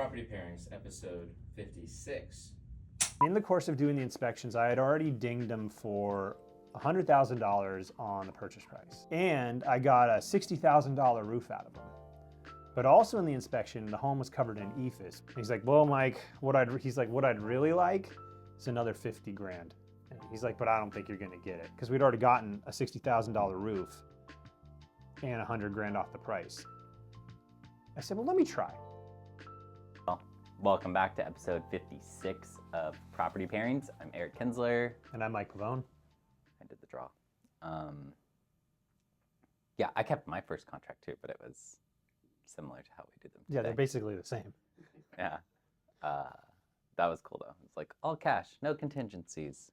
Property Pairings, episode 56. In the course of doing the inspections, I had already dinged them for $100,000 on the purchase price. And I got a $60,000 roof out of them. But also in the inspection, the home was covered in EIFS. He's like, well, Mike, what I'd really like is another 50 grand. And he's like, but I don't think you're gonna get it. Because we'd already gotten a $60,000 roof and 100 grand off the price. I said, well, let me try. Well, welcome back to episode 56 of Property Pairings. I'm Eric Kinzler. And I'm Mike Pavone. I did the draw. Yeah, I kept my first contract too, but it was similar to how we do them today. Yeah, they're basically the same. Yeah. That was cool though. It's like all cash, no contingencies.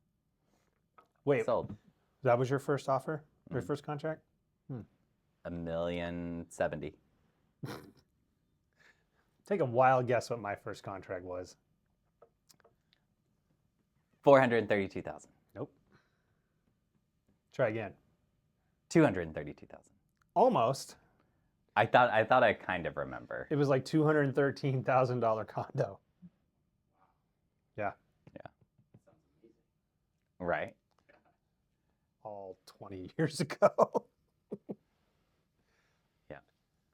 Wait, Sold. that was your first offer? Your first contract? $1,070,000. Take a wild guess what my first contract was. $432,000. Nope. Try again. $232,000. Almost. I thought I kind of remember. It was like $213,000 condo. Yeah. Right. All 20 years ago.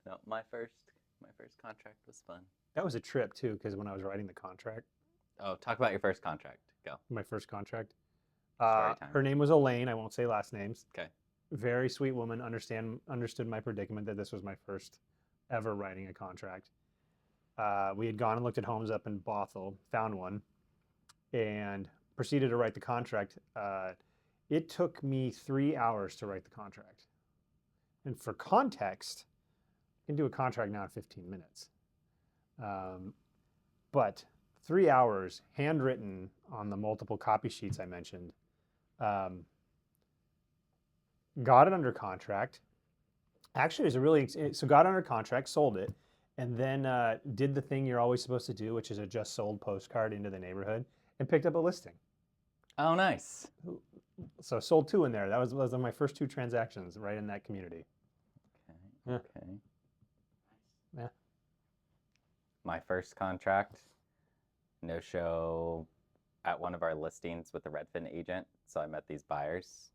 No, my first contract was fun. That was a trip too, because when I was writing the contract, Oh, talk about your first contract. Go. my first contract, Story time. her name was Elaine. I won't say last names. Okay. Very sweet woman. Understood my predicament that this was my first ever writing a contract. We had gone and looked at homes up in Bothell, found one, and proceeded to write the contract. It took me 3 hours to write the contract. And for context, I can do a contract now in 15 minutes. But 3 hours, handwritten on the multiple copy sheets I mentioned. Got it under contract. Actually, it was so got it under contract, sold it, and then did the thing you're always supposed to do, which is a just sold postcard into the neighborhood, and picked up a listing. Oh, nice. So sold 2 in there. That was my first 2 transactions right in that community. Okay. Yeah. Okay. Yeah. My first contract, no show at one of our listings with the Redfin agent. So I met these buyers.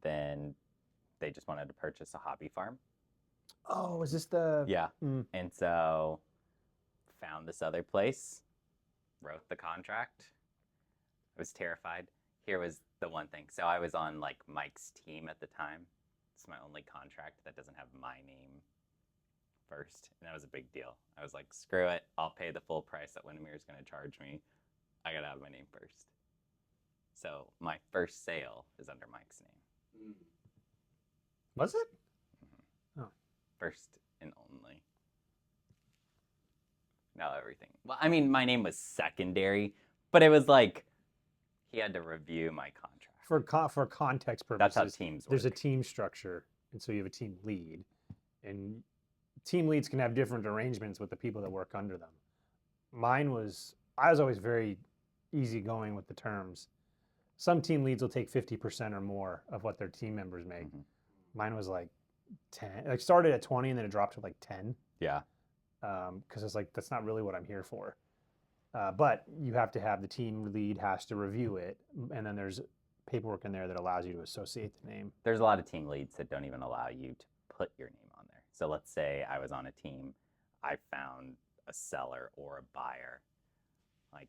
Then they just wanted to purchase a hobby farm. Oh, is this the... Yeah. And so found this other place, wrote the contract. I was terrified. Here was the one thing. So I was on like Mike's team at the time. It's my only contract that doesn't have my name first. And that was a big deal. I was like, screw it. I'll pay the full price that Windermere's going to charge me. I got to have my name first. So my first sale is under Mike's name. Was it? Mm-hmm. Oh. First and only. Now everything. Well, I mean, my name was secondary, but it was like he had to review my contract. For context purposes, That's how teams work. There's a team structure, and so you have a team lead, and team leads can have different arrangements with the people that work under them. I was always very easygoing with the terms. Some team leads will take 50% or more of what their team members make. Mm-hmm. Mine was like 10. Like started at 20 and then it dropped to like 10. Yeah. Because it's like, that's not really what I'm here for. But you have to have the team lead has to review it, and then there's paperwork in there that allows you to associate the name. There's a lot of team leads that don't even allow you to put your name on there. So let's say I was on a team, I found a seller or a buyer. Like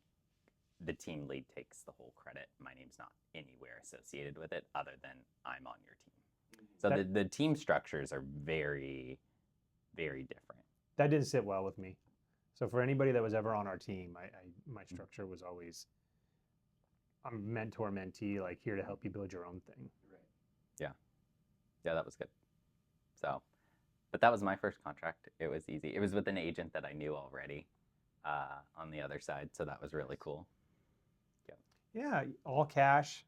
the team lead takes the whole credit. My name's not anywhere associated with it other than I'm on your team. So the team structures are very, very different. That didn't sit well with me. So for anybody that was ever on our team, my structure was always, I'm mentor, mentee, like here to help you build your own thing. Right. Yeah, that was good. So, but that was my first contract. It was easy. It was with an agent that I knew already on the other side. So that was really cool. Yeah, all cash.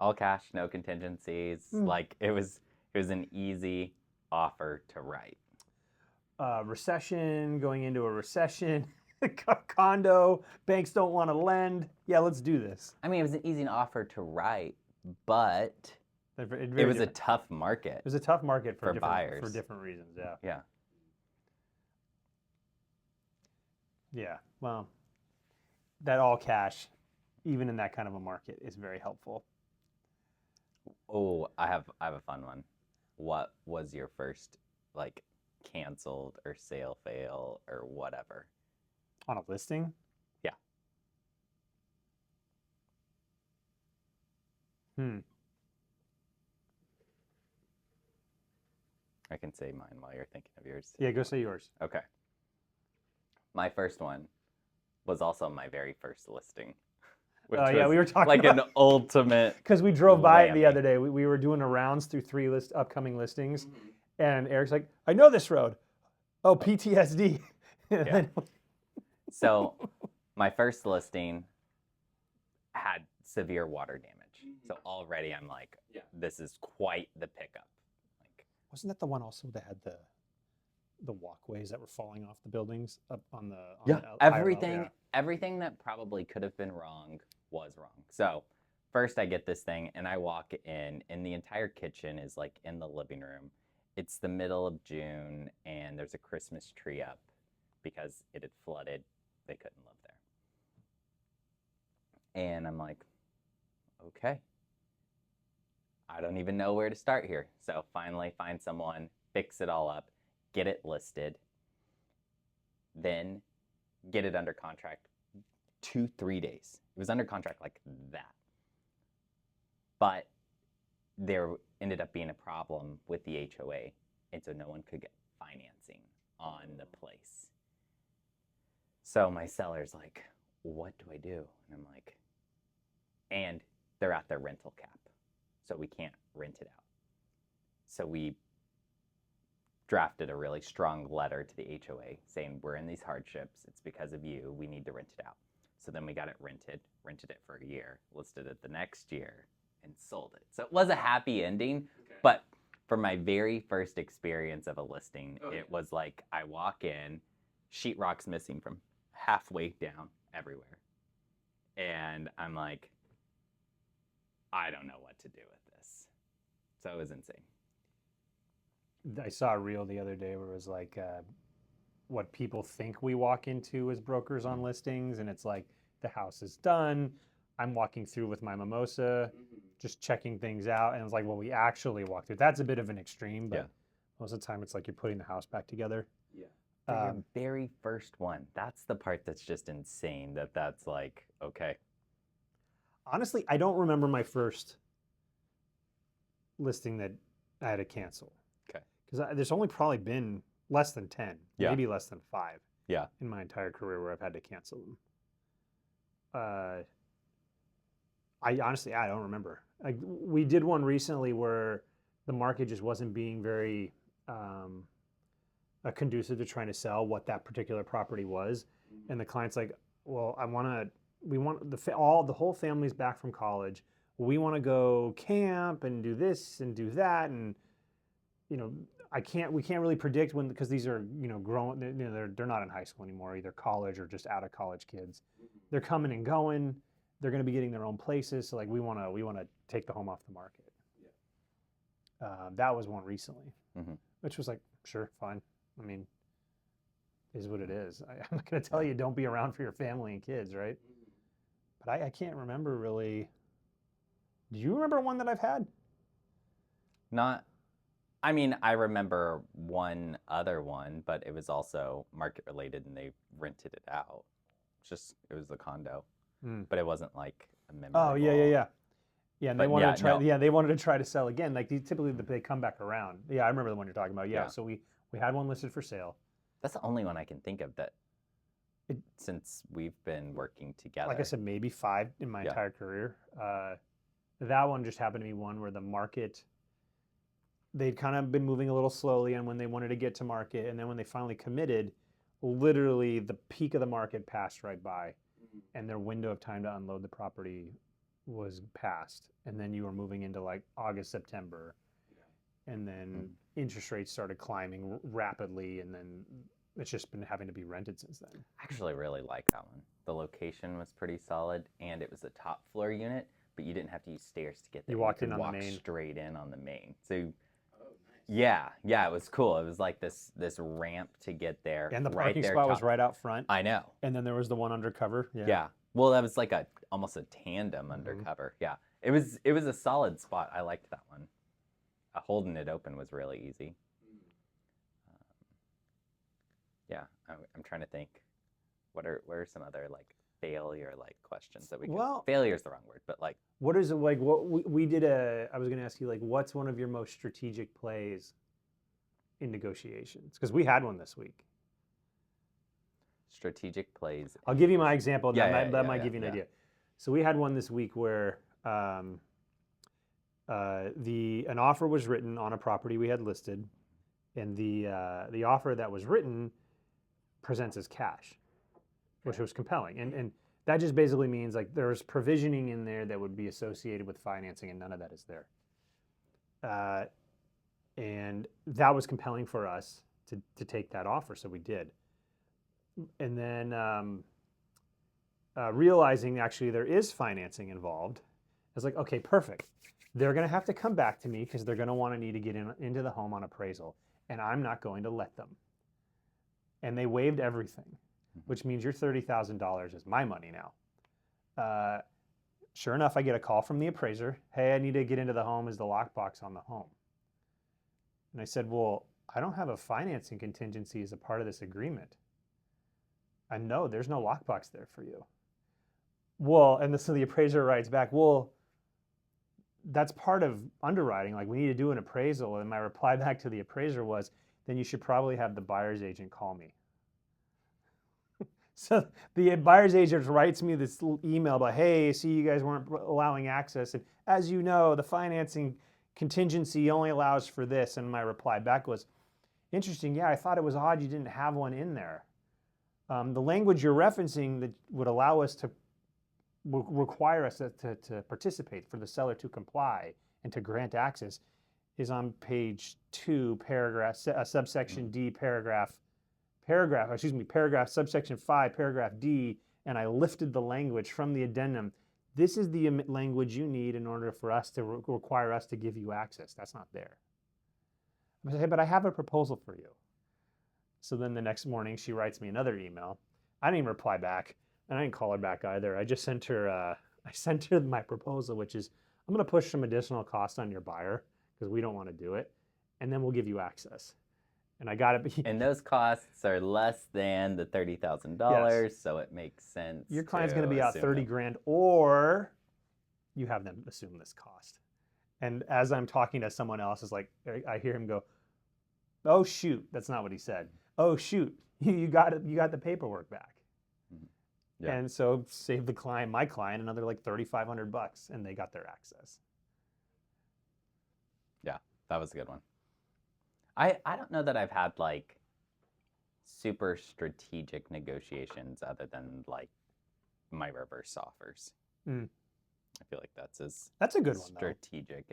All cash, no contingencies. Like it was an easy offer to write. Recession, going into a recession, condo, banks don't want to lend. Yeah, let's do this. I mean, it was an easy offer to write, but it was a tough market. It was a tough market for buyers for different reasons. Yeah. Yeah. Yeah. Well, that all cash, even in that kind of a market, is very helpful. Oh, I have a fun one. What was your first like canceled or sale fail or whatever? On a listing? Yeah. I can say mine while you're thinking of yours. Yeah, go say yours. Okay. My first one was also my very first listing. Which Yeah, we were talking like about an ultimate. because we drove by it the whammy. other day. We were doing a rounds through 3 upcoming listings, and Eric's like, "I know this road." Oh, PTSD. Yeah. So my first listing had severe water damage. So already I'm like, this is quite the pickup. Like, Wasn't that the one also that had the walkways that were falling off the buildings up on the everything that probably could have been wrong was wrong. So first I get this thing and I walk in and the entire kitchen is like in the living room. It's the middle of June and there's a Christmas tree up because it had flooded. They couldn't live there. And I'm like, okay, I don't even know where to start here. So finally find someone, fix it all up, get it listed, then get it under contract 2-3 days. It was under contract like that. But there ended up being a problem with the HOA, and so no one could get financing on the place. So my seller's like, what do I do? And I'm like, and they're at their rental cap, so we can't rent it out. So we drafted a really strong letter to the HOA saying, we're in these hardships. It's because of you. We need to rent it out. So then we got it rented it for a year, listed it the next year, and sold it. So it was a happy ending, but for my very first experience of a listing, it was like I walk in, sheetrock's missing from halfway down everywhere. And I'm like, I don't know what to do with this. So it was insane. I saw a reel the other day where it was like what people think we walk into as brokers on listings, and it's like the house is done. I'm walking through with my mimosa, just checking things out, and it's like, well, we actually walk through. That's a bit of an extreme, but most of the time it's like you're putting the house back together. For your very first one, that's the part that's just insane. That's like, okay. Honestly, I don't remember my first listing that I had to cancel. Okay. Because there's only probably been less than 10, maybe less than 5 in my entire career where I've had to cancel them. I honestly, I don't remember. Like, we did one recently where the market just wasn't being very conducive to trying to sell what that particular property was. And the client's like, well, we want the whole family's back from college. We want to go camp and do this and do that. And, you know, we can't really predict when, because these are, you know, grown, you know, they're not in high school anymore, either college or just out of college kids. They're coming and going. They're going to be getting their own places. So like, we want to take the home off the market. That was one recently, which was like, sure, fine. I mean, is what it is. I'm not going to tell you don't be around for your family and kids, right? But I can't remember really. Do you remember one that I've had? I mean, I remember one other one, but it was also market related and they rented it out. It was the condo, but it wasn't like a memorable. Oh, yeah. Yeah, and they wanted to try. Yeah, they wanted to try to sell again. Like typically they come back around. Yeah, I remember the one you're talking about. Yeah. So we had one listed for sale. That's the only one I can think of that since we've been working together. Like I said, maybe 5 in my entire career. That one just happened to be one where the market, they'd kind of been moving a little slowly on when they wanted to get to market. And then when they finally committed, literally the peak of the market passed right by. And their window of time to unload the property was past. And then you were moving into like August, September. And then interest rates started climbing rapidly. And then it's just been having to be rented since then. I actually really like that one. The location was pretty solid and it was a top floor unit, but you didn't have to use stairs to get there. You walked in on the main. Straight in on the main. So Yeah, yeah, it was cool. It was like this ramp to get there. And the right parking there spot was top- right out front. I know. And then there was the one undercover. Yeah. Well, that was like almost a tandem Mm-hmm. undercover. Yeah. It was a solid spot. I liked that one. Holding it open was really easy. Yeah, I'm trying to think. What are some other like failure like questions that we could? Well- Failure is the wrong word, but like What is it like? What we did I was going to ask you, like, what's one of your most strategic plays in negotiations? Because we had one this week. strategic plays. I'll give you my example. Yeah, That might give you an yeah. idea. So we had one this week where an offer was written on a property we had listed, and the offer that was written presents as cash, which was compelling. And that just basically means like there's provisioning in there that would be associated with financing, and none of that is there. And that was compelling for us to take that offer, so we did. And then realizing actually there is financing involved, I was like, okay, perfect. They're going to have to come back to me because they're going to want to need to get into the home on appraisal, and I'm not going to let them. And they waived everything, which means your $30,000 is my money now. Sure enough, I get a call from the appraiser. Hey, I need to get into the home. Is the lockbox on the home? And I said, well, I don't have a financing contingency as a part of this agreement. I know there's no lockbox there for you. Well, and so the appraiser writes back, well, that's part of underwriting. Like, we need to do an appraisal. And my reply back to the appraiser was, then you should probably have the buyer's agent call me. So the buyer's agent writes me this little email about, hey, see, you guys weren't allowing access. And as you know, the financing contingency only allows for this. And my reply back was, interesting. Yeah, I thought it was odd you didn't have one in there. The language you're referencing that would allow us to require us to participate, for the seller to comply and to grant access, is on page 2, paragraph subsection D, paragraph subsection 5, paragraph D, and I lifted the language from the addendum. This is the language you need in order for us to require us to give you access. That's not there. I said, hey, but I have a proposal for you. So then the next morning she writes me another email. I didn't even reply back, and I didn't call her back either. I just sent her my proposal, which is, I'm going to push some additional cost on your buyer because we don't want to do it, and then we'll give you access. And I got it. And those costs are less than the $30,000, so it makes sense. Your client's going to be out assume 30 that. grand, or you have them assume this cost. And as I'm talking to someone else, it's like I hear him go, "Oh shoot, that's not what he said. Oh shoot, you got the paperwork back." Yeah. And so saved my client another like $3,500, and they got their access. Yeah, that was a good one. I don't know that I've had like super strategic negotiations other than like my reverse offers. Mm. I feel like that's That's a good one, though. strategic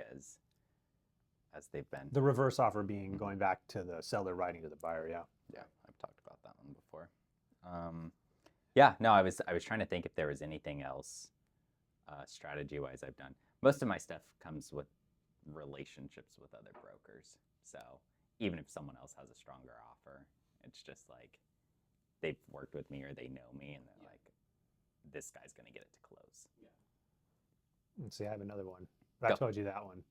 as they've been. The reverse offer being going back to the seller writing to the buyer. Yeah. Yeah, I've talked about that one before. Yeah, no, I was trying to think if there was anything else strategy-wise I've done. Most of my stuff comes with relationships with other brokers. So even if someone else has a stronger offer, it's just like they've worked with me or they know me and they're like, this guy's going to get it to close. Let's see, I have another one. I Go. told you that one.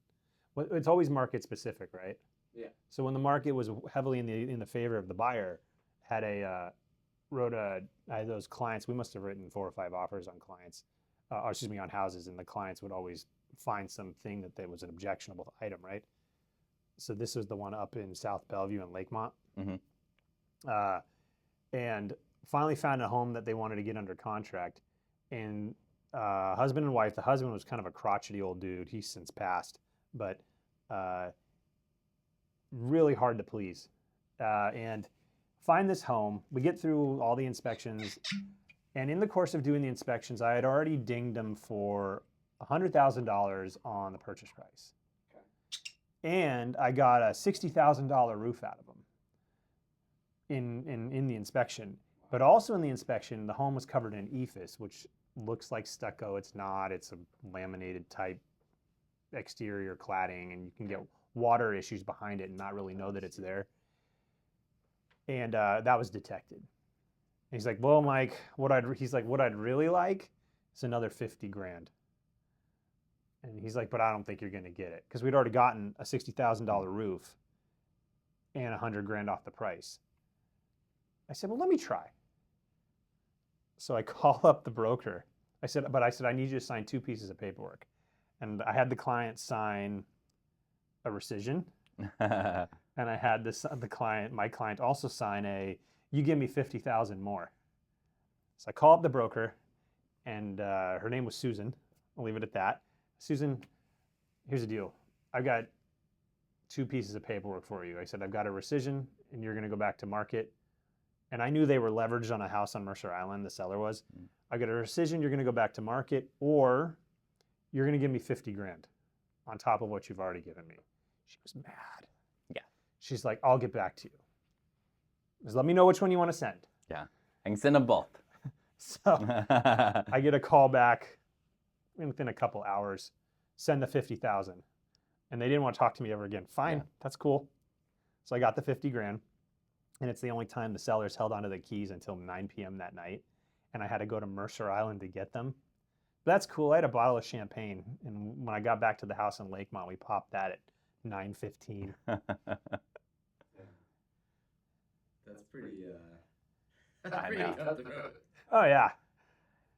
Well, it's always market specific, right? Yeah. So when the market was heavily in the favor of the buyer, I had those clients. We must have written 4 or 5 offers on clients, on houses, and the clients would always find something that there was an objectionable item, right? So this was the one up in South Bellevue and Lakemont, and finally found a home that they wanted to get under contract, and husband and wife. The husband was kind of a crotchety old dude. He's since passed, but really hard to please. And find this home. We get through all the inspections, and in the course of doing the inspections, I had already dinged them for $100,000 on the purchase price. Okay. And I got a $60,000 roof out of them in the inspection. But also in the inspection, the home was covered in ephes, which looks like stucco. It's not. It's a laminated type exterior cladding, and you can get water issues behind it and not really know that it's there. And that was detected. And he's like, well, Mike, what I'd really like is another 50 grand. And he's like, but I don't think you're going to get it. Because we'd already gotten a $60,000 roof and 100 grand off the price. I said, well, let me try. So I call up the broker. I said, I need you to sign 2 pieces of paperwork. And I had the client sign a rescission. And I had my client also sign you give me 50,000 more. So I call up the broker, and her name was Susan. I'll leave it at that. Susan, here's the deal. I've got 2 pieces of paperwork for you. I said, I've got a rescission, and you're going to go back to market. And I knew they were leveraged on a house on Mercer Island, the seller was. I got a rescission, you're going to go back to market, or you're going to give me 50 grand on top of what you've already given me. She was mad. Yeah. She's like, I'll get back to you. Just let me know which one you want to send. Yeah. I can send them both. So I get a call back within a couple hours, send the 50,000. And they didn't want to talk to me ever again. Fine, that's cool. So I got the 50 grand. And it's the only time the sellers held onto the keys until 9 p.m. that night. And I had to go to Mercer Island to get them. But that's cool. I had a bottle of champagne. And when I got back to the house in Lakemont, we popped that at 9:15. That's pretty, I know. cutthroat. Oh, yeah.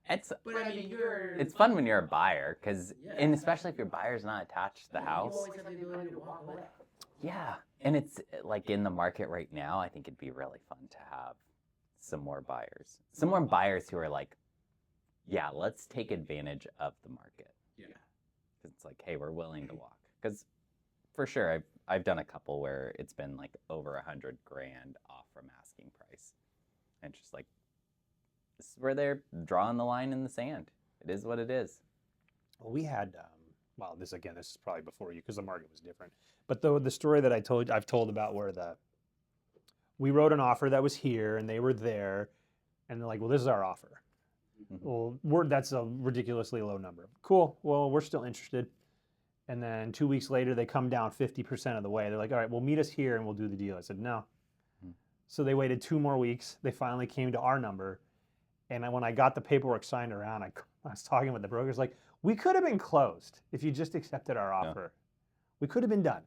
But I mean, It's fun when you're a buyer, because, Yeah. and especially if your buyer's not attached to the house. You always have the ability to walk away. Yeah, and it's like in the market right now, I think it'd be really fun to have some more buyers. Some more buyers who are like, yeah, let's take advantage of the market. Yeah. It's like, hey, we're willing to walk. Because for sure, I've done a couple where it's been like over 100 grand off from asking price. And just like, this is where they're drawing the line in the sand. It is what it is. Well, we had, this is probably before you because the market was different. But the story that I've told about where we wrote an offer that was here and they were there, and they're like, well, this is our offer. Well, that's a ridiculously low number. Cool. Well, we're still interested. And then 2 weeks later, they come down 50% of the way. They're like, all right, well, meet us here and we'll do the deal. I said, no. So they waited 2 more weeks. They finally came to our number. And when I got the paperwork signed around, I was talking with the brokers, like, we could have been closed if you just accepted our offer. We could have been done.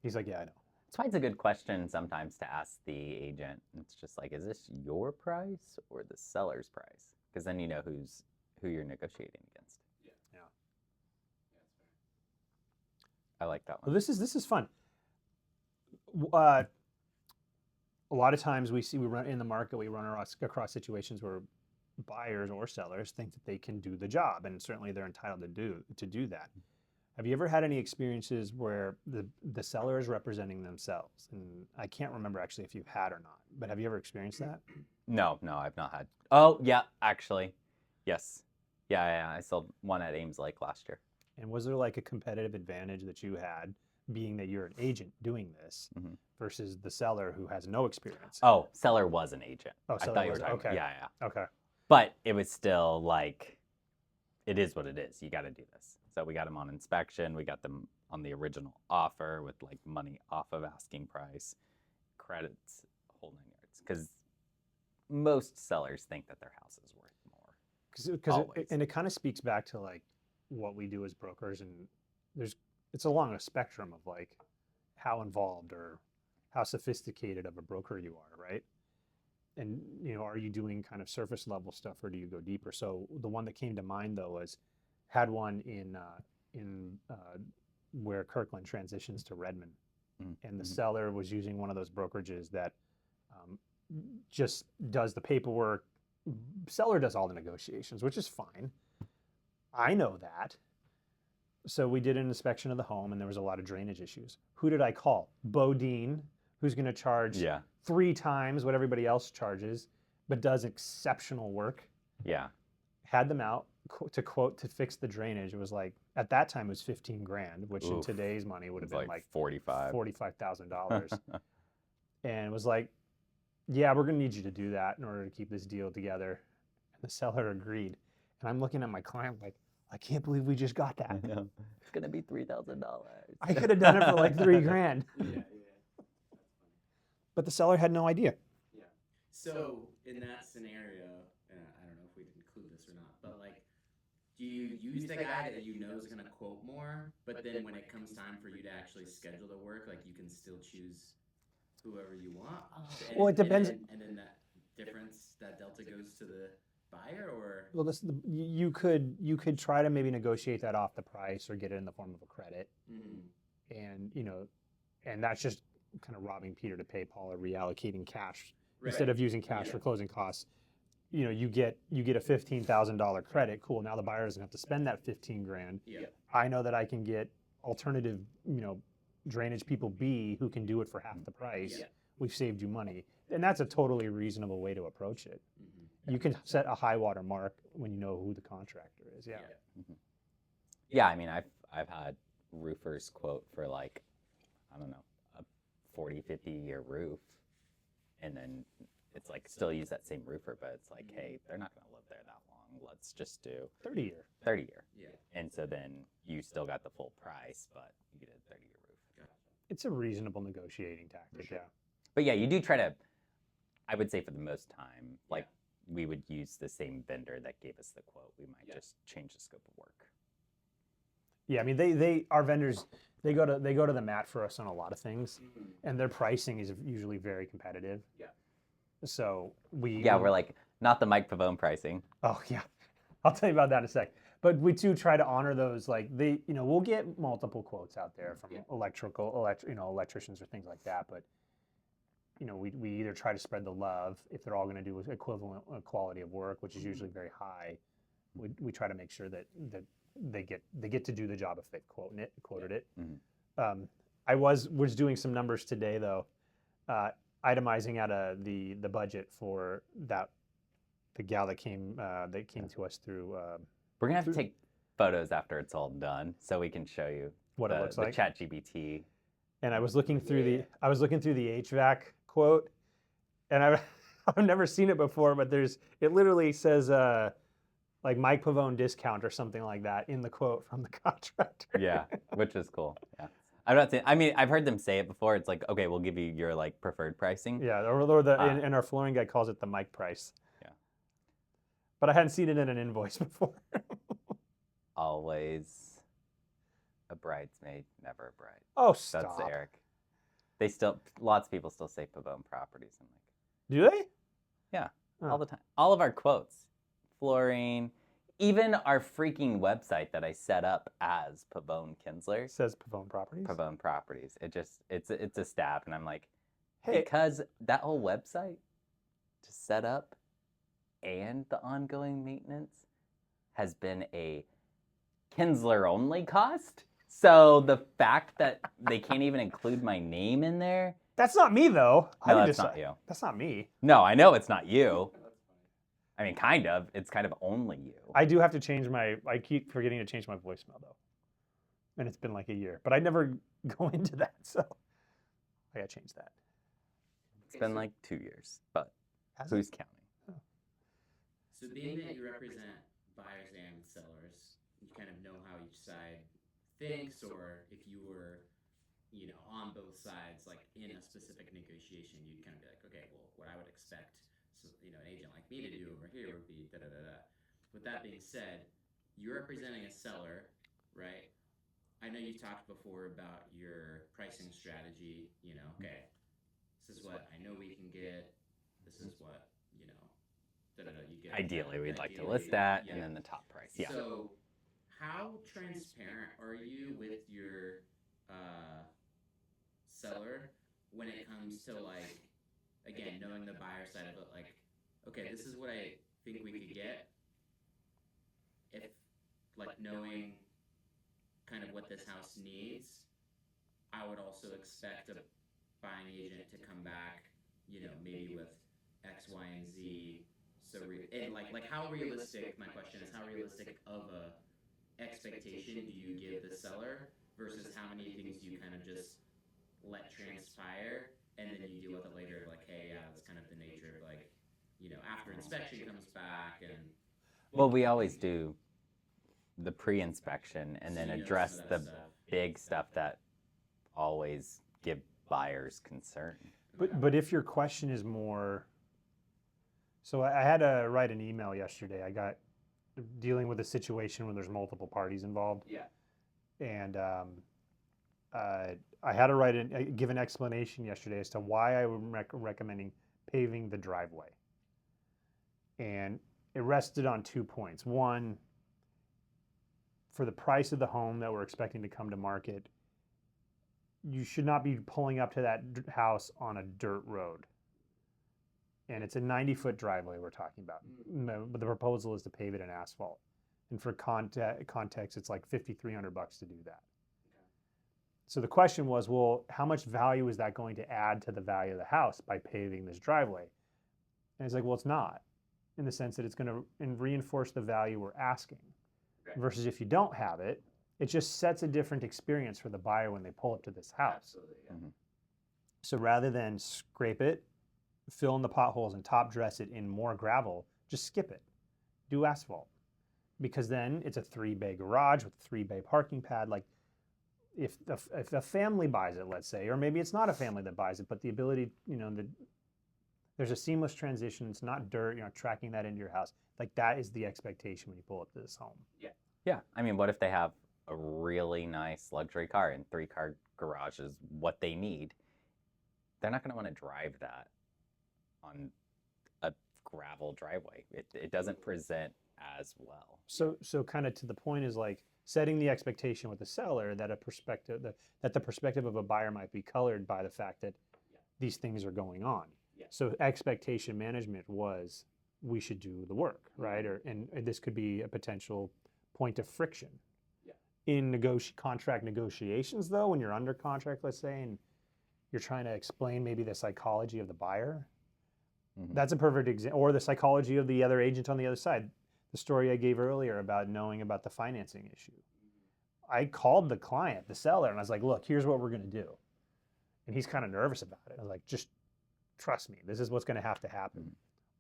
He's like, yeah, I know. That's why it's a good question sometimes to ask the agent. It's just like, is this your price or the seller's price? Because then you know who you're negotiating against. Yeah. I like that Well, one. this is fun. A lot of times we run in the market, we run across situations where buyers or sellers think that they can do the job, and certainly they're entitled to do that. Have you ever had any experiences where the seller is representing themselves? And I can't remember actually if you've had or not, but have you ever experienced that? No, I've not had. Oh, yeah, actually. Yes. Yeah, I sold one at Ames Lake last year. And was there like a competitive advantage that you had, being that you're an agent doing this versus the seller who has no experience? Oh, seller was an agent. Oh, I seller thought you were was, talking. okay. Yeah. Okay. But it was still like, it is what it is. You got to do this. So we got them on inspection. We got them on the original offer with like money off of asking price, credits, whole 9 yards. Because most sellers think that their house is worth more. Because it kind of speaks back to like what we do as brokers, and it's along a spectrum of like how involved or how sophisticated of a broker you are, right? And are you doing kind of surface level stuff or do you go deeper? So the one that came to mind though had one in where Kirkland transitions to Redmond, and the seller was using one of those brokerages that just does the paperwork. Seller does all the negotiations, which is fine. I know that. So we did an inspection of the home, and there was a lot of drainage issues. Who did I call? Bodine, who's going to charge 3 times what everybody else charges, but does exceptional work. Yeah. Had them out to fix the drainage. It was like, at that time it was 15 grand, which in today's money would have been like $45,000. And it was like, yeah, we're going to need you to do that in order to keep this deal together. And the seller agreed. And I'm looking at my client like, I can't believe we just got that. know. It's gonna be $3,000. I could have done it for like $3,000. Yeah. But the seller had no idea. Yeah. So in that scenario, and I don't know if we'd include this or not, but like, do you use the guy that you know is going to quote more, but then when it comes time for you to actually schedule the work, like you can still choose whoever you want? Well, it depends. And then that difference, that delta goes to the buyer, or? Well, you could try to maybe negotiate that off the price or get it in the form of a credit, and and that's just kind of robbing Peter to pay Paul or reallocating cash instead of using cash for closing costs. You get a $15,000 credit. Cool. Now the buyer doesn't have to spend that $15,000. Yeah. I know that I can get alternative, drainage people B who can do it for half the price. Yeah. We've saved you money, and that's a totally reasonable way to approach it. You can set a high water mark when you know who the contractor is. Yeah. Yeah, I mean, I've had roofers quote for like, I don't know, a 40, 50-year roof, and then it's like still use that same roofer, but it's like, hey, they're not going to live there that long. Let's just do 30-year. 30-year. Yeah. And so then you still got the full price, but you get a 30-year roof. It's a reasonable negotiating tactic. Sure. Yeah. But yeah, you do try to, I would say for the most time, like we would use the same vendor that gave us the quote. We might just change the scope of work. Yeah, I mean, our vendors, they go to the mat for us on a lot of things, and their pricing is usually very competitive. Yeah. So we're like not the Mike Pavone pricing. Oh yeah, I'll tell you about that in a sec. But we do try to honor those. Like we'll get multiple quotes out there from electricians or things like that. But we either try to spread the love if they're all going to do equivalent quality of work, which is usually very high. We try to make sure that they get to do the job if they've quoted it. I was doing some numbers today though, itemizing out the budget for the gal that came to us through. We're gonna have to take photos after it's all done so we can show you what it looks like. The ChatGPT. And I was looking through the HVAC quote, and I've never seen it before, but it literally says like Mike Pavone discount or something like that in the quote from the contractor. Yeah, which is cool. Yeah. I'm not saying. I mean, I've heard them say it before. It's like, okay, we'll give you your like preferred pricing. Yeah, or and our flooring guy calls it the Mike price. Yeah. But I hadn't seen it in an invoice before. Always a bridesmaid, never a bride. Oh, stop. That's Eric. Lots of people still say Pavone Properties. I'm like, do they? Yeah, Oh. all the time. All of our quotes, flooring, even our freaking website that I set up as Pavone Kinzler It says Pavone Properties. Pavone Properties. It's a stab, and I'm like, Hey. because that whole website to set up and the ongoing maintenance has been a Kinzler only cost. So the fact that they can't even include my name in there. That's not me though. No, that's not you. That's not me. No, I know it's not you. I mean, kind of. It's kind of only you. I do have to change I keep forgetting to change my voicemail though. And it's been like a year. But I never go into that, so I gotta change that. It's been like 2 years, but Has who's counting? So being that you represent buyers and sellers, you kind of know how each side thinks, or if you were, on both sides, like in a specific negotiation, you'd kind of be like, okay, well, what I would expect, an agent like me to do over here would be da da da da. With that being said, you're representing a seller, right? I know you talked before about your pricing strategy. Okay, this is what I know we can get. This is what you get. Ideally, we'd like to list that and then the top price. Yeah. So, how transparent are you with your seller when it comes to again, knowing the buyer side of it? Like, okay, this is what I think we could get. If knowing kind of what this house needs, I would also expect a buying agent to come back, maybe with X, Y, and Z. So, how realistic? My question is, how realistic of a expectation do you give the seller versus how many things you kind of just let transpire and then you deal with it later? Like, hey, yeah, that's kind of the nature of after inspection comes back and. Well, we always do the pre-inspection and then So you know address some of the that stuff. big stuff that always give buyers concern. But if your question is more, so I had to write an email yesterday. I got dealing with a situation where there's multiple parties involved, Yeah. and I had to give an explanation yesterday as to why I was recommending paving the driveway, and it rested on 2 points. One, for the price of the home that we're expecting to come to market, you should not be pulling up to that house on a dirt road. And it's a 90-foot driveway we're talking about. But the proposal is to pave it in asphalt. And for context, it's like $5,300 to do that. Okay. So the question was, well, how much value is that going to add to the value of the house by paving this driveway? And it's like, well, it's not, in the sense that it's going to reinforce the value we're asking. Okay. Versus if you don't have it, it just sets a different experience for the buyer when they pull up to this house. Absolutely. Yeah. Mhm. So rather than scrape it, fill in the potholes, and top dress it in more gravel, just skip it. Do asphalt. Because then it's a 3-bay garage with a 3-bay parking pad. Like if a family buys it, let's say, or maybe it's not a family that buys it, but the ability, there's a seamless transition. It's not dirt, you're not tracking that into your house. Like that is the expectation when you pull up to this home. Yeah, I mean, what if they have a really nice luxury car and 3-car garage is what they need? They're not going to want to drive that on a gravel driveway. It doesn't present as well. So kind of to the point is like setting the expectation with the seller that that the perspective of a buyer might be colored by the fact that these things are going on. Yeah. So expectation management was we should do the work, right? And this could be a potential point of friction. In contract negotiations, though, when you're under contract, let's say, and you're trying to explain maybe the psychology of the buyer, that's a perfect example, or the psychology of the other agent on the other side. The story I gave earlier about knowing about the financing issue. I called the client, the seller, and I was like, look, here's what we're going to do. And he's kind of nervous about it. I was like, just trust me, this is what's going to have to happen,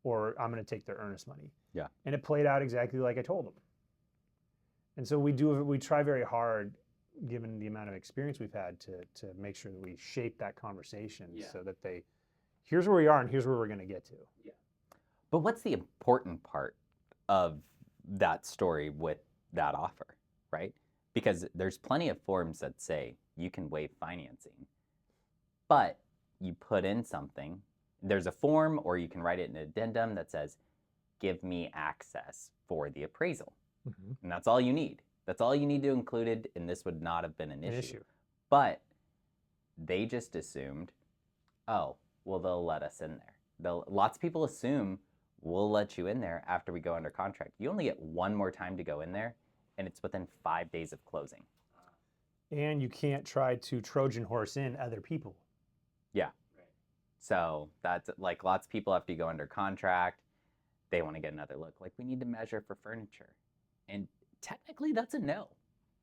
or I'm going to take their earnest money. Yeah. And it played out exactly like I told him. And so we try very hard, given the amount of experience we've had, to make sure that we shape that conversation so that here's where we are and here's where we're going to get to. Yeah. But what's the important part of that story with that offer, right? Because there's plenty of forms that say you can waive financing, but you put in something. There's a form, or you can write it in an addendum that says, give me access for the appraisal. And that's all you need. That's all you need to include it, and this would not have been an issue. But they just assumed, oh, well, they'll let us in there. Lots of people assume we'll let you in there after we go under contract. You only get one more time to go in there, and it's within 5 days of closing. And you can't try to Trojan horse in other people. Yeah. Right. So that's like lots of people after you go under contract, they want to get another look. Like, we need to measure for furniture. And technically that's a no.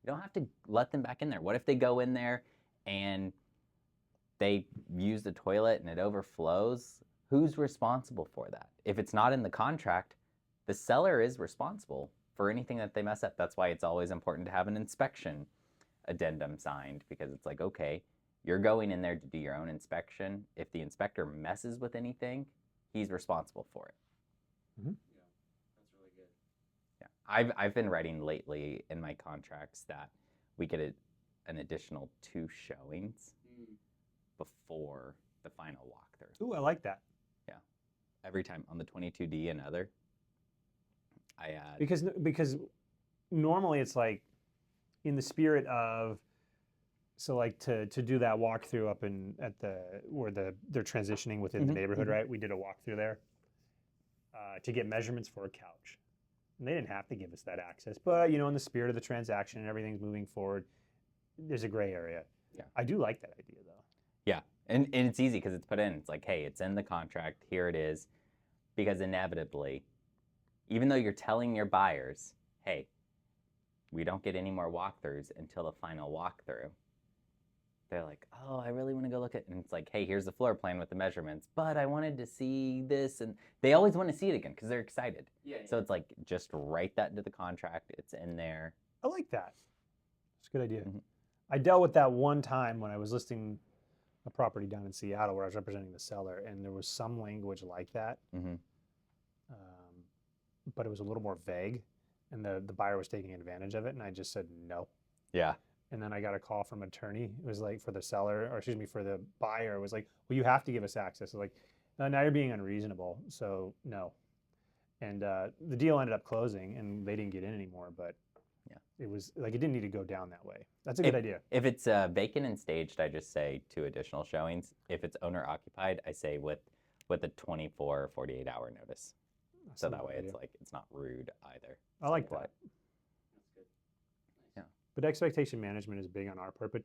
You don't have to let them back in there. What if they go in there and they use the toilet and it overflows? Who's responsible for that? If it's not in the contract, the seller is responsible for anything that they mess up. That's why it's always important to have an inspection addendum signed, because it's like, okay, you're going in there to do your own inspection. If the inspector messes with anything, he's responsible for it. Yeah, that's really good. Yeah, I've been writing lately in my contracts that we get an additional 2 showings before the final walkthrough. Ooh, I like that. Yeah, every time on the 22D and other, I add because normally it's like in the spirit of, so like to do that walkthrough up where they're transitioning within the neighborhood, right? We did a walkthrough there to get measurements for a couch. And they didn't have to give us that access, but in the spirit of the transaction and everything's moving forward, there's a gray area. Yeah. I do like that idea though. Yeah, and it's easy because it's put in. It's like, hey, it's in the contract. Here it is. Because inevitably, even though you're telling your buyers, hey, we don't get any more walkthroughs until the final walkthrough, they're like, oh, I really want to go look at it. And it's like, hey, here's the floor plan with the measurements. But I wanted to see this. And they always want to see it again because they're excited. Yeah. So it's like, just write that into the contract. It's in there. I like that. It's a good idea. Mhm. I dealt with that one time when I was listing a property down in Seattle where I was representing the seller, and there was some language like that, Mhm. but it was a little more vague, and the buyer was taking advantage of it, and I just said no. Yeah. And then I got a call from an attorney. It was like for the seller, or excuse me, for the buyer. It was like, well, you have to give us access. I was like, no, now you're being unreasonable, so no. And the deal ended up closing, and they didn't get in anymore. But yeah, it was like it didn't need to go down that way. That's a good idea. If it's vacant and staged, I just say 2 additional showings. If it's owner occupied, I say with a 24 or 48 hour notice. That's So a that good way idea. it's like it's not rude either. I like So that. That's good. Yeah. But expectation management is big on our part. But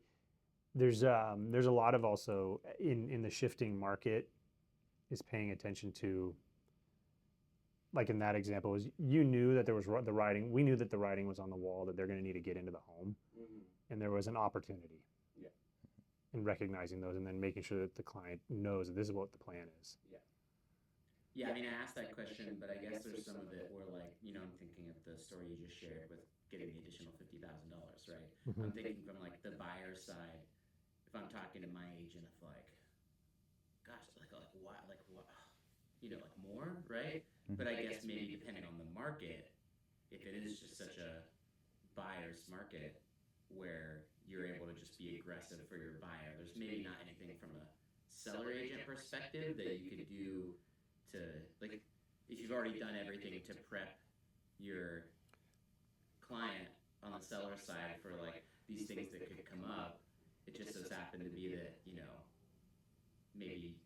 there's a lot of also in the shifting market is paying attention to. Like in that example, is you knew that there was the writing. We knew that the writing was on the wall that they're going to need to get into the home, and there was an opportunity. Yeah. In recognizing those, and then making sure that the client knows that this is what the plan is. Yeah, I mean, I asked that question, but I guess there's some of it where, like, you know, I'm thinking of the story you just shared with getting the additional $50,000, right? Mhm. I'm thinking from like the buyer side. If I'm talking to my agent of like, gosh, like what, you know, like more, right? But I guess maybe depending on the market, if it is just such a buyer's market where you're able to just be aggressive for your buyer, there's maybe not anything from a seller agent perspective that you could do to, like, if you've already done everything to prep your client on the seller side for like these things that could come up, it just so happened to be that, you know, maybe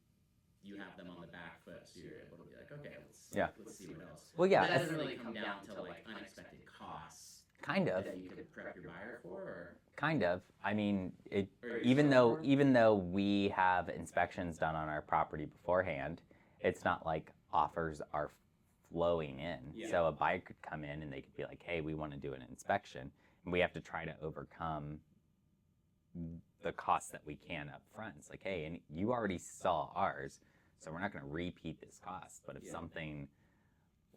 you have them on the back foot, so you're able to be like, okay, let's see what else. Well, yeah, But that doesn't really come down to like unexpected costs kind of. that you could prep your buyer for, or Kind of. I mean, Or even short though we have inspections done on our property beforehand, it's not like offers are flowing in. Yeah. So a buyer could come in and they could be like, "Hey, we want to do an inspection," and we have to try to overcome the costs that we can up front. It's like, "Hey, and you already saw ours, so we're not going to repeat this cost." But if Yeah. something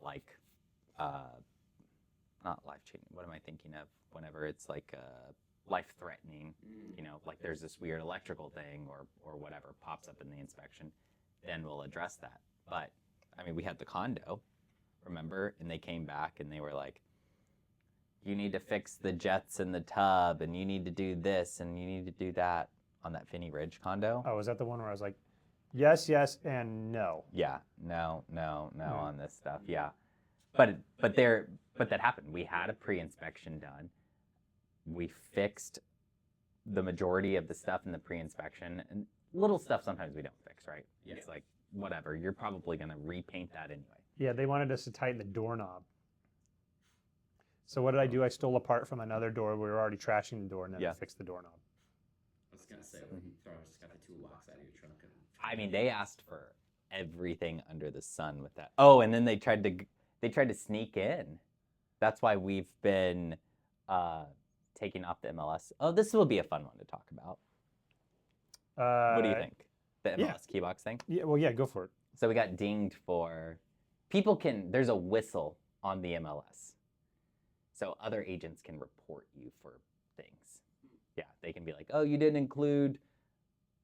like not life-changing, what am I thinking of? Whenever it's like life-threatening, you know, like there's this weird electrical thing or whatever pops up in the inspection, then we'll address that. But I mean, we had the condo, remember? And they came back and they were like, you need to fix the jets in the tub, and you need to do this, and you need to do that on that Finney Ridge condo. Oh, was that the one where I was like, yes, yes, and no? Yeah, no on this stuff. Yeah, but that happened. We had a pre-inspection done. We fixed the majority of the stuff in the pre-inspection, and little stuff sometimes we don't fix, right? Yeah. It's like whatever. You're probably gonna repaint that anyway. Yeah, they wanted us to tighten the doorknob. So what did I do? I stole a part from another door. We were already trashing the door, and then Yeah. I fixed the doorknob. I was gonna say, well, you probably just got the toolbox out of your trunk. And I mean, they asked for everything under the sun with that. Oh, and then they tried to sneak in. That's why we've been taking off the MLS. Oh, this will be a fun one to talk about. What do you think? The MLS keybox thing? Yeah, well, yeah, go for it. So we got dinged for, there's a whistle on the MLS. So other agents can report you for things. Yeah, they can be like, oh, you didn't include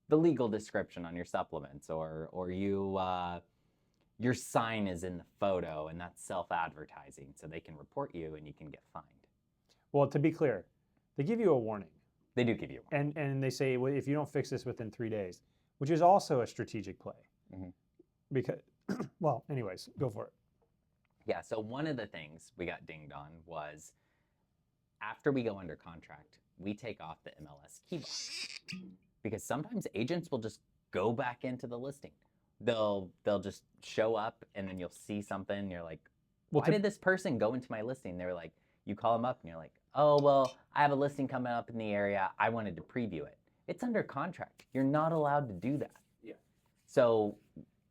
the legal description on your supplements, or your sign is in the photo and that's self-advertising. So they can report you and you can get fined. Well, to be clear, they give you a warning. They do give you a warning. And they say, well, if you don't fix this within 3 days, which is also a strategic play. Mhm. Because, well, anyways, go for it. Yeah, so one of the things we got dinged on was after we go under contract, we take off the MLS key box. Because sometimes agents will just go back into the listing. They'll just show up and then you'll see something and you're like, Well, why did this person go into my listing? They're like, you call them up and you're like, oh, well, I have a listing coming up in the area. I wanted to preview it. It's under contract. You're not allowed to do that. Yeah. So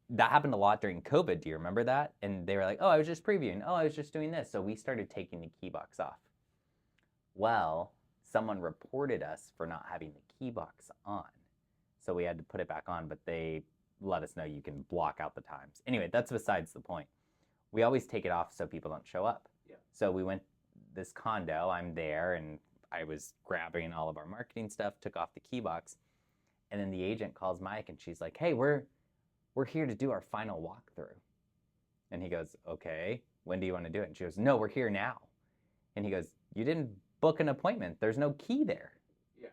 that happened a lot during COVID. Do you remember that? And they were like, oh, I was just previewing. Oh, I was just doing this. So we started taking the key box off. Well, someone reported us for not having the key box on. So we had to put it back on, but they let us know you can block out the times. Anyway, that's besides the point. We always take it off so people don't show up. Yeah. So we went this condo, I'm there, and I was grabbing all of our marketing stuff, took off the key box, and then the agent calls Mike and she's like, hey, we're here to do our final walkthrough. And he goes, okay, when do you want to do it? And she goes, no, we're here now. And he goes, you didn't book an appointment. There's no key there. Yeah.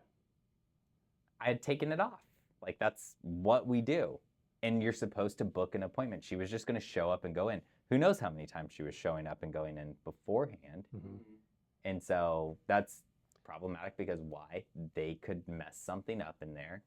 I had taken it off. Like, that's what we do. And you're supposed to book an appointment. She was just going to show up and go in. Who knows how many times she was showing up and going in beforehand. Mhm. And so that's problematic because why? They could mess something up in there,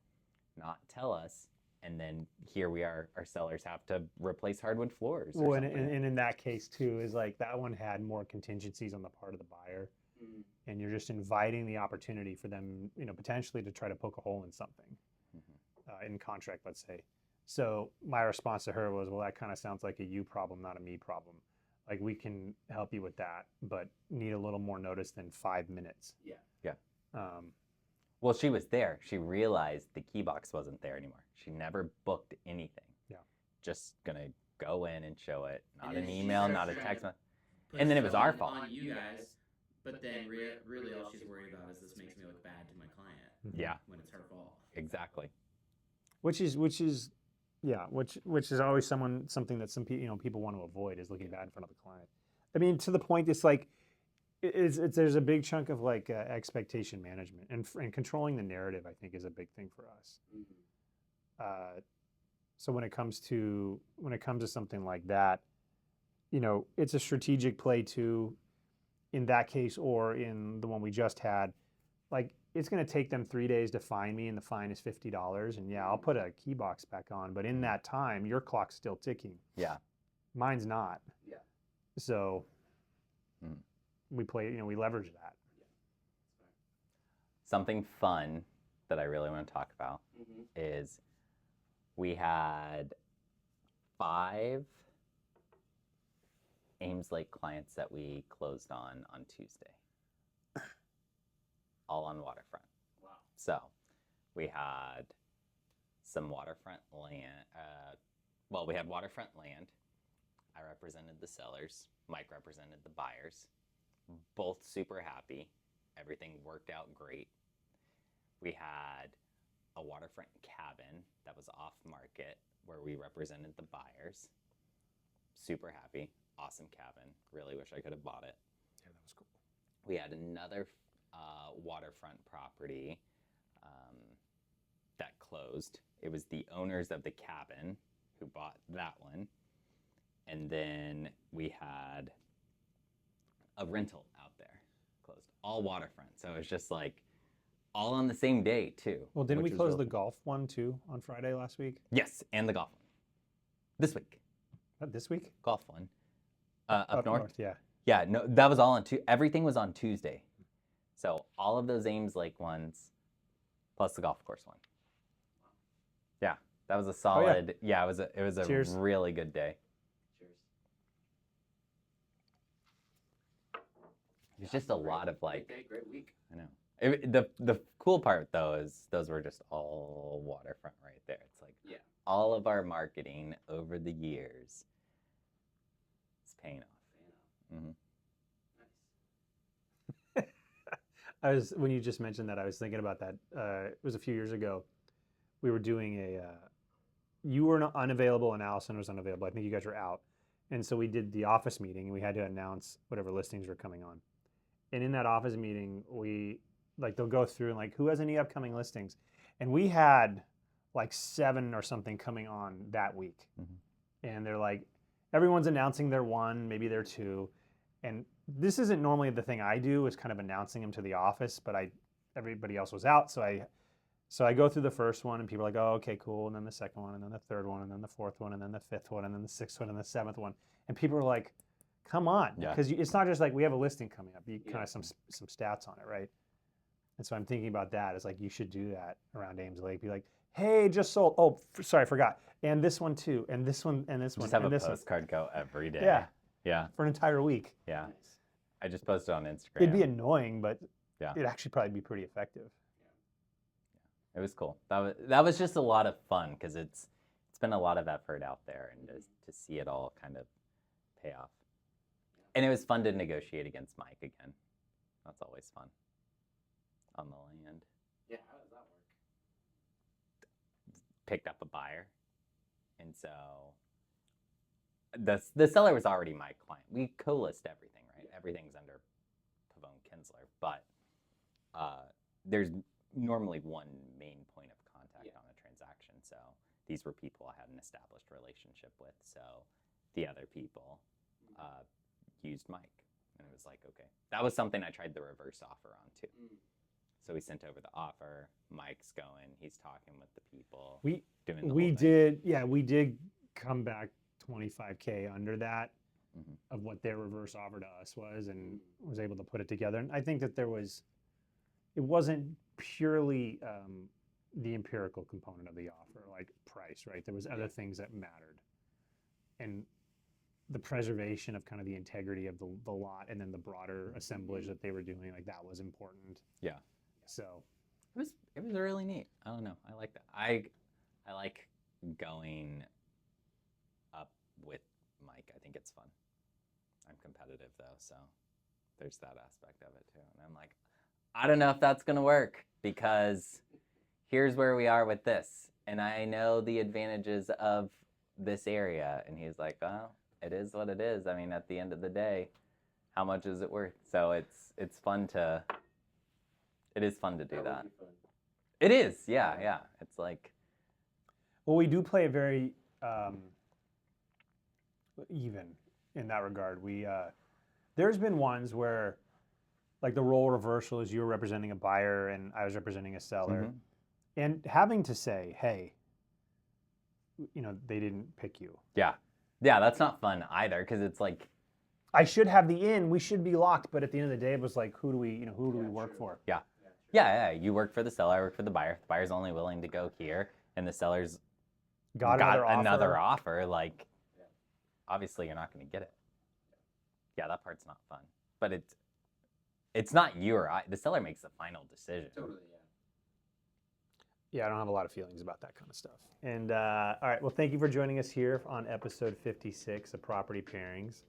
not tell us, and then here we are, our sellers have to replace hardwood floors. Or Well, and something. in that case too, is like that one had more contingencies on the part of the buyer, Mm. and you're just inviting the opportunity for them, potentially to try to poke a hole in something in contract, let's say. So my response to her was, well, that kind of sounds like a you problem, not a me problem. Like, we can help you with that, but need a little more notice than 5 minutes. Yeah. Yeah. Um, Well, she was there. She realized the key box wasn't there anymore. She never booked anything. Yeah. Just gonna go in and show it. Not And an then she email, starts not a trying text to message. Put And then it was stuff our on- fault. on you guys, but then really all she's worried about is this makes me look bad to my client Yeah, when it's her fault. exactly. which is always something that some people want to avoid, is looking bad in front of the client. I mean, to the point, it's like there's a big chunk of like expectation management and controlling the narrative. I think is a big thing for us. Mm-hmm. So when it comes to something like that, it's a strategic play too. In that case, or in the one we just had, like, it's going to take them 3 days to find me, and the fine is $50. And yeah, I'll put a key box back on, but in that time, your clock's still ticking. Yeah. Mine's not. Yeah. So Mm. we leverage that. Something fun that I really want to talk about Mm-hmm. is we had 5 Ames Lake clients that we closed on Tuesday, all on waterfront. Wow. So we had some waterfront land. We had waterfront land. I represented the sellers. Mike represented the buyers. Both super happy. Everything worked out great. We had a waterfront cabin that was off market where we represented the buyers. Super happy. Awesome cabin. Really wish I could have bought it. Yeah, that was cool. We had another waterfront property that closed. It was the owners of the cabin who bought that one. And then we had a rental out there closed. All waterfront. So it was just like all on the same day too. Well, didn't we which was close real- the golf one too on Friday last week? Yes, and the golf one. This week. This week? Golf one. Up north? Yeah. Yeah, no, that was all on everything was on Tuesday. So all of those Ames Lake ones, plus the golf course one. Yeah, that was a solid. Yeah, it was a Cheers. really good day. Cheers. It's just a lot of like. Great day, great week. I know. The cool part though is those were just all waterfront right there. It's like Yeah. all of our marketing over the years is paying off. Fan out. Mm-hmm. Nice. When you just mentioned that, I was thinking about that. It was a few years ago. We were doing you were unavailable and Allison was unavailable. I think you guys were out. And so we did the office meeting and we had to announce whatever listings were coming on. And in that office meeting, they'll go through and like, who has any upcoming listings? And we had like 7 or something coming on that week. Mm-hmm. And they're like, everyone's announcing their 1, maybe their 2. And this isn't normally the thing I do, is kind of announcing them to the office, but everybody else was out. So I go through the first one and people are like, oh, okay, cool. And then the second one, and then the third one, and then the fourth one, and then the fifth one, and then the sixth one, and the seventh one. And people are like, come on. Yeah. Because it's not just like we have a listing coming up. You Yeah. kind of some stats on it, right? And so I'm thinking about that. It's like, you should do that around Ames Lake. Be like, hey, just sold. Oh, sorry, I forgot. And this one too. And this one, and this one, Just have and a this one. postcard go every day. Yeah. Yeah. For an entire week. Yeah. Nice. I just posted on Instagram. It'd be annoying, but Yeah. it'd actually probably be pretty effective. It was cool. That was just a lot of fun because it's been a lot of effort out there, and to see it all kind of pay off. And it was fun to negotiate against Mike again. That's always fun on the land. Yeah, how does that work? Picked up a buyer, and so the seller was already my client. We co-list everything, right? Everything's under Pavone Kinzler, but there's normally one main point of contact on a transaction. So these were people I had an established relationship with. So the other people used Mike, and it was like, okay, that was something I tried the reverse offer on too. So we sent over the offer. Mike's going. He's talking with the people. We did come back 25K under that of what their reverse offer to us was, and was able to put it together. And I think that it wasn't purely the empirical component of the offer, like price, right? There was other things that mattered, and the preservation of kind of the integrity of the lot, and then the broader assemblage that they were doing, like that was important. Yeah. So it was really neat. I don't know. I like that. I like going up with Mike. I think it's fun. I'm competitive though, so there's that aspect of it too. And I'm like, I don't know if that's gonna work, because here's where we are with this, and I know the advantages of this area. And he's like, oh, it is what it is. I mean, at the end of the day, how much is it worth? So it's fun to. It is fun to do that. It is, yeah. It's like, well, we do play a very even in that regard. There's been ones where, like, the role reversal is you were representing a buyer and I was representing a seller, and having to say, hey, they didn't pick you. Yeah, that's not fun either, because it's like, I should have the in, we should be locked, but at the end of the day, it was like, who do we work for? Yeah. You work for the seller, I work for the buyer. The buyer's only willing to go here, and the seller's got another offer. Like, obviously, you're not going to get it. Yeah, that part's not fun. But it's not you or I. The seller makes the final decision. Totally, Yeah, I don't have a lot of feelings about that kind of stuff. And all right, well, thank you for joining us here on episode 56 of Property Pairings.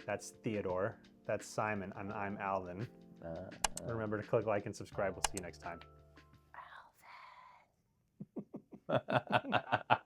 That's Theodore. That's Simon. And I'm Alvin. Remember to click like and subscribe. We'll see you next time. Alvin.